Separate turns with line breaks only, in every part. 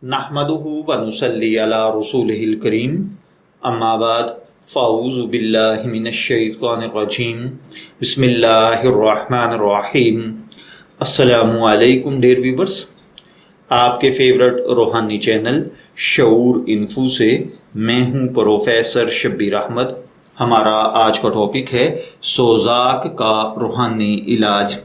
नहमदुहु व नुसल्ली अला रसूलिहिल करीम अम्मा बाद फ़ाऊज़ु बिल्लाहि मिनश्शैतानिर्रजीम बिस्मिल्लाहिर्रहमानिर्रहीम। अस्सलामु अलैकुम डियर व्यूअर्स, आपके फेवरेट रूहानी चैनल शऊर इन्फो से मैं हूं प्रोफेसर शब्बीर अहमद। हमारा आज का टॉपिक है सोजाक का रूहानी इलाज।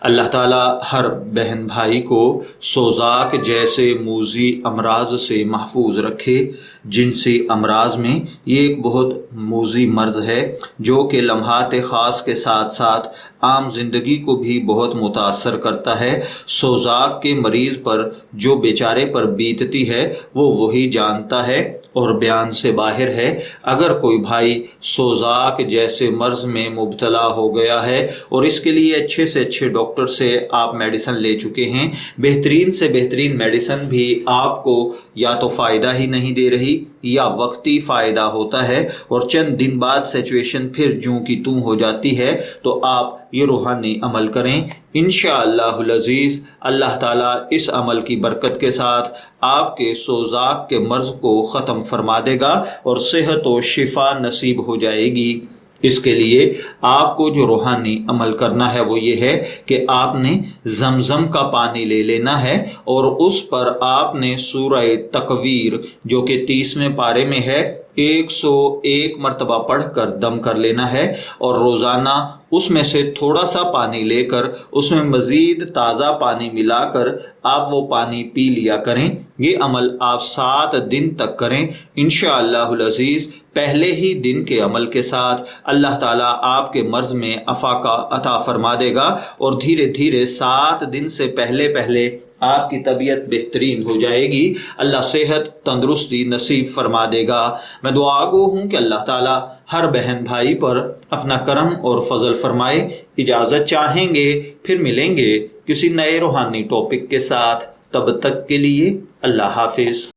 अल्लाह ताला हर बहन भाई को सोजाक जैसे मूजी अमराज से महफूज रखे, जिनसे अमराज में ये एक बहुत मूजी मर्ज है जो कि लम्हात ख़ास के साथ साथ आम ज़िंदगी को भी बहुत मुतासर करता है। सोजाक के मरीज़ पर जो बेचारे पर बीतती है वो वही जानता है और बयान से बाहर है। अगर कोई भाई सोजाक जैसे मर्ज में मुब्तला हो गया है और इसके लिए अच्छे से अच्छे डॉक्टर से आप मेडिसिन ले चुके हैं, बेहतरीन से बेहतरीन मेडिसिन भी आपको या तो फ़ायदा ही नहीं दे रही या वक्ती फ़ायदा होता है और चंद दिन बाद सिचुएशन फिर जूं की तूं हो जाती है, तो आप ये रूहानी अमल करें। इंशाअल्लाहुल अज़ीज़ अल्लाह ताला इस अमल की बरकत के साथ आपके सोजाक के मर्ज़ को ख़त्म फरमा देगा और सेहत व शिफा नसीब हो जाएगी। इसके लिए आपको जो रूहानी अमल करना है वो ये है कि आपने जमजम का पानी ले लेना है और उस पर आपने सूरह तकवीर जो कि 30वें पारे में है 101 मरतबा पढ़कर दम कर लेना है और रोज़ाना उसमें से थोड़ा सा पानी लेकर उसमें मज़ीद ताज़ा पानी मिलाकर आप वो पानी पी लिया करें। ये अमल आप 7 दिन तक करें। इंशाअल्लाहुल अज़ीज़ पहले ही दिन के अमल के साथ अल्लाह ताला आपके मर्ज़ में अफ़ाका अता फरमा देगा और धीरे धीरे 7 दिन से पहले पहले आपकी तबीयत बेहतरीन हो जाएगी। अल्लाह सेहत तंदुरुस्ती नसीब फरमा देगा। मैं दुआ गो हूँ कि अल्लाह ताला हर बहन भाई पर अपना करम और फजल फरमाए। इजाज़त चाहेंगे, फिर मिलेंगे किसी नए रूहानी टॉपिक के साथ। तब तक के लिए अल्लाह हाफिज़।